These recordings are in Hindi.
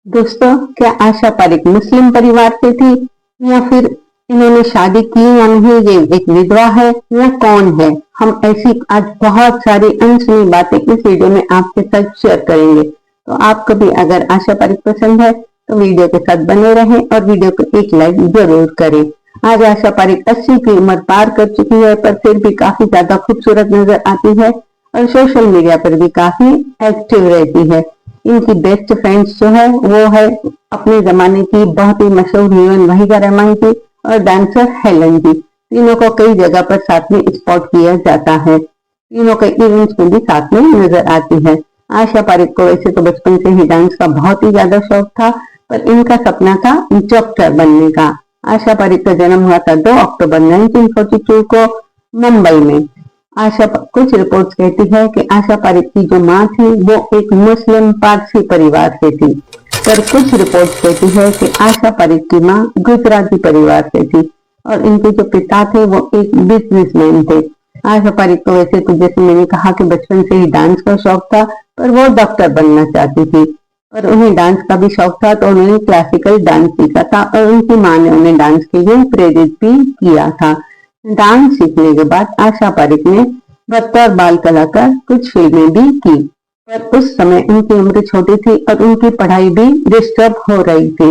दोस्तों, क्या आशा पारेख मुस्लिम परिवार से थी या फिर इन्होंने शादी की या नहीं, ये एक विधवा है या कौन है? हम ऐसी आज बहुत सारी अनसुनी बातें इस वीडियो में आपके साथ शेयर करेंगे। तो आपको भी अगर आशा पारेख पसंद है तो वीडियो के साथ बने रहें और वीडियो को एक लाइक जरूर करें। आज आशा पारेख 80 की उम्र पार कर चुकी है, पर फिर भी काफी ज्यादा खूबसूरत नजर आती है और सोशल मीडिया पर भी काफी एक्टिव रहती है। इनकी बेस्ट फ्रेंड्स जो है वो है अपने जमाने की बहुत ही मशहूर हीरोइन वहीदा रहमान जी और डांसर हेलन जी। तीनों को कई जगह पर साथ में स्पॉट किया जाता है। तीनों के इवेंट्स में भी साथ में नजर आती है। आशा पारेख को वैसे तो बचपन से ही डांस का बहुत ही ज्यादा शौक था, पर इनका सपना था डॉक्टर बनने का। आशा पारेख का जन्म हुआ था 2 अक्टूबर 1942 को मुंबई में। कुछ रिपोर्ट्स कहती है कि आशा पारेख की जो माँ थी वो एक मुस्लिम पारसी परिवार से थी, पर कुछ रिपोर्ट्स कहती है कि आशा पारेख की माँ गुजराती परिवार से थी और इनके जो पिता थे वो एक बिजनेसमैन थे। आशा पारेख को वैसे तो जैसे मैंने कहा कि बचपन से ही डांस का शौक था, पर वो डॉक्टर बनना चाहती थी। और उन्हें डांस का भी शौक था तो उन्होंने क्लासिकल डांस सीखा था और उनकी माँ ने उन्हें डांस के लिए प्रेरित भी किया था। डांस सीखने के बाद आशा पारेख ने बतौर बाल कलाकार कुछ फिल्में भी की, पर उस समय उनकी उम्र छोटी थी और उनकी पढ़ाई भी डिस्टर्ब हो रही थी,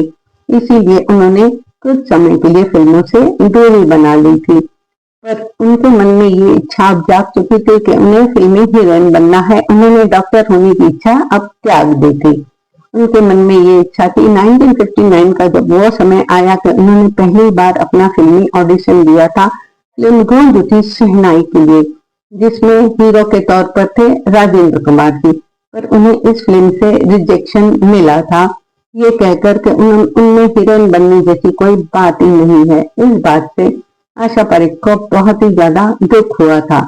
इसीलिए उन्होंने कुछ समय के लिए फिल्मों से दूरी बना ली थी। पर उनके मन में ये इच्छा अब जाग चुकी थी कि उन्हें फिल्मी हीरोइन बनना है। उन्होंने डॉक्टर होने की इच्छा अब त्याग दी थी। उनके मन में ये इच्छा थी। 1959 का जब वो समय आया कि उन्होंने पहली बार अपना फिल्मी ऑडिशन दिया था, फिल्म गूंज उठी शहनाई के लिए, जिसमें हीरो के तौर पर थे राजेंद्र कुमार जी, पर उन्हें इस फिल्म से रिजेक्शन मिला था, ये कहकर के उनमें हीरोइन बनने जैसी कोई बात ही नहीं है। इस बात से आशा पारेख को बहुत ही ज्यादा दुख हुआ था,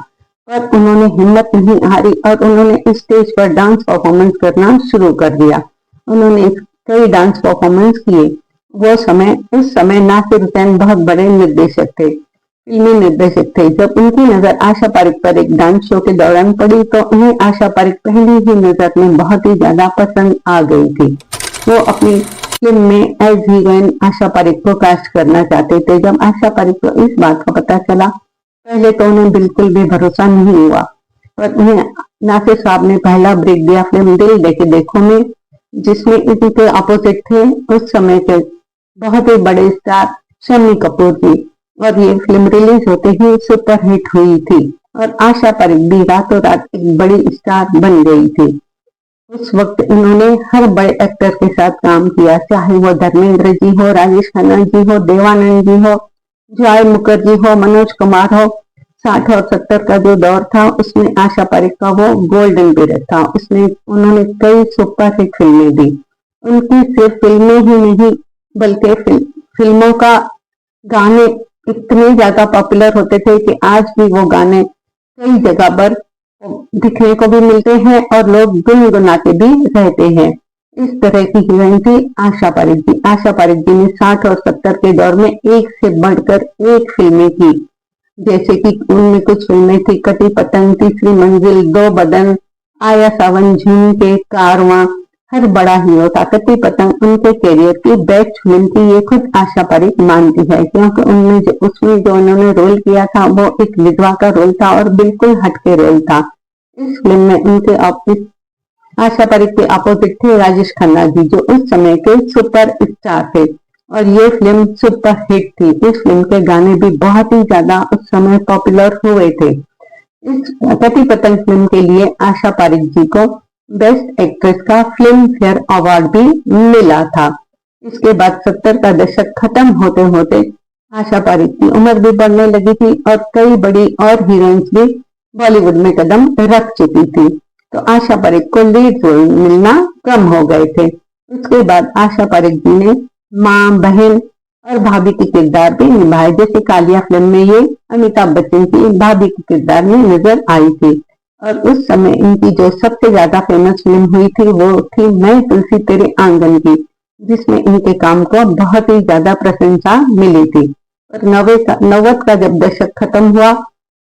पर उन्होंने हिम्मत नहीं हारी और उन्होंने स्टेज पर डांस परफॉर्मेंस करना शुरू कर दिया। उन्होंने कई डांस परफॉर्मेंस किए। उस समय नासिर हुसैन बहुत बड़े निर्देशक थे, फिल्मी निर्देशक थे। जब उनकी नजर आशा पारेख पर एक डांस शो के दौरान पड़ी तो उन्हें आशा पारेख पहली ही नजर में बहुत ही ज्यादा पसंद आ गई थी। वो अपनी फिल्म में एज हीरोइन आशा पारेख को कास्ट करना चाहते थे। जब आशा पारेख को इस बात का पता चला, पहले तो उन्हें बिल्कुल भी भरोसा नहीं हुआ, पर उन्हें नासिर साहब ने पहला ब्रेक दिया फिल्म दिल देके देखो में, जिसमें इसी के अपोजिट थे उस समय के बहुत ही बड़े स्टार शम्मी कपूर जी, और ये फिल्म रिलीज होते ही सुपरहिट हुई थी और आशा पारेख भी रातों रात एक बड़ी स्टार बन गई थी। उस वक्त इन्होंने हर बड़े एक्टर के साथ काम किया, चाहे वो धर्मेंद्र जी हो, राजेश खन्ना जी हो, देवानंद जी हो, जॉय मुखर्जी हो, मनोज कुमार हो। 60 और 70 का जो दौर था उसमें आशा पारेख का वो गोल्डन पीरियड था। उसमें उन्होंने कई सुपरहिट फिल्में दी। उनकी सिर्फ फिल्में ही नहीं बल्कि फिल्मों का गाने इतने ज्यादा पॉपुलर होते थे कि आज भी वो गाने कई जगह पर दिखने को भी मिलते हैं और लोग गुनगुनाते भी रहते हैं। इस तरह की हीरोइन थी आशा पारेख जी। आशा पारेख जी ने 60 और 70 के दौर में एक से बढ़कर एक फिल्में की, जैसे कि उनमें कुछ फिल्में थी कटी पतंग, तीसरी मंजिल, दो बदन, आया सावन, झुमके, कारवां। हर बड़ा हीरो था। कटी पतंग उनके करियर की बेस्ट फिल्म थी, ये खुद आशा पारेख मानती है, क्योंकि उसमें जो उन्होंने रोल किया था वो एक विधवा का रोल था और बिल्कुल हटके रोल था। इस फिल्म में आशा पारेख के अपोजिट थे राजेश खन्ना जी, जो उस समय के सुपर स्टार थे और ये फिल्म सुपर हिट थी। इस फिल्म के गाने भी बहुत ही ज्यादा उस समय पॉपुलर हुए थे। इस कटी पतंग फिल्म के लिए आशा पारेख जी को बेस्ट एक्ट्रेस का फिल्म फेयर अवार्ड भी मिला था। इसके बाद 70 का दशक खत्म होते होते आशा पारेख की उम्र भी बढ़ने लगी थी और कई बड़ी और हीरोइंस भी बॉलीवुड में कदम रख चुकी थी, तो आशा पारेख को लीड रोल मिलना कम हो गए थे। उसके बाद आशा पारेख जी ने माँ, बहन और भाभी के किरदार भी निभाए। जैसे कालिया फिल्म में ये अमिताभ बच्चन की भाभी के किरदार में नजर आई थी और उस समय इनकी जो सबसे ज्यादा फेमस फिल्म हुई थी वो थी मैं तुलसी तेरे आंगन की, जिसमें इनके काम को बहुत ही ज्यादा प्रशंसा मिली थी। और 90 का जब दशक खत्म हुआ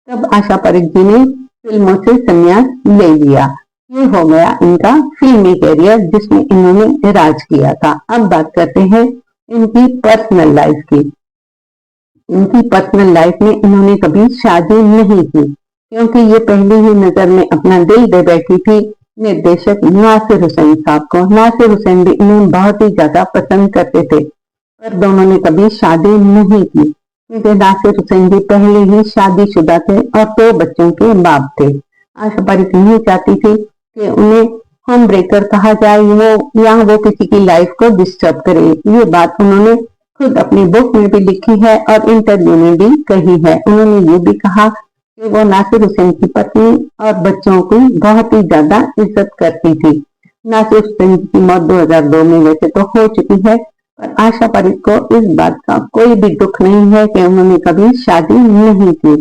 तब आशा पारेख जी ने फिल्मों से संन्यास ले लिया। ये हो गया इनका फिल्मी कैरियर जिसमें इन्होंने राज किया था। अब बात करते हैं इनकी पर्सनल लाइफ की। इनकी पर्सनल लाइफ में इन्होंने कभी शादी नहीं की क्योंकि ये पहली ही नजर में अपना दिल दे बैठी थी निर्देशक नासिर हुसैन साहब को। नासिर हुसैन भी इन्हें बहुत ही ज्यादा पसंद करते थे, पर दोनों ने कभी शादी नहीं की क्योंकि नासिर हुसैन भी पहले ही शादीशुदा थे और 2 बच्चों के बाप थे। आशा पारिक नहीं चाहती थी कि उन्हें होम ब्रेकर कहा जाए या वो किसी की लाइफ को डिस्टर्ब करे। ये बात उन्होंने खुद अपनी बुक में भी लिखी है और इंटरव्यू में भी कही है। उन्होंने ये भी कहा कि वो नासिर हुसैन की पत्नी और बच्चों की बहुत ही ज्यादा इज्जत करती थी। नासिर हुसैन की मौत 2002 में वैसे तो हो चुकी है, पर आशा पारिक को इस बात का कोई भी दुख नहीं है कि उन्होंने कभी शादी नहीं की।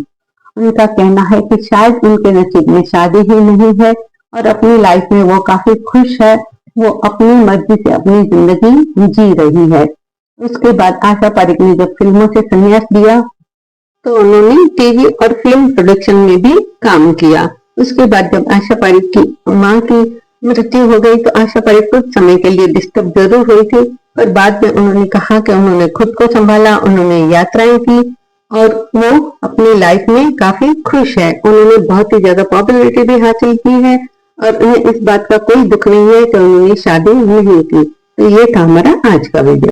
उनका कहना है कि शायद उनके नसीब में शादी ही नहीं है और अपनी लाइफ में वो काफी खुश है। वो अपनी मर्जी से अपनी जिंदगी जी रही है। उसके बाद आशा पारिक ने जब फिल्मों से संन्यास लिया तो उन्होंने टीवी और फिल्म प्रोडक्शन में भी काम किया। उसके बाद जब आशा पारिक की मां की मृत्यु हो गई तो आशा पारिक कुछ समय के लिए डिस्टर्ब जरूर हुई थी, पर बाद में उन्होंने कहा कि उन्होंने खुद को संभाला, उन्होंने यात्राएं की और वो अपनी लाइफ में काफी खुश है। उन्होंने बहुत ही ज्यादा पॉपुलैरिटी भी हासिल की है और उन्हें इस बात का कोई दुख नहीं है कि उन्होंने शादी नहीं की। तो ये था हमारा आज का वीडियो।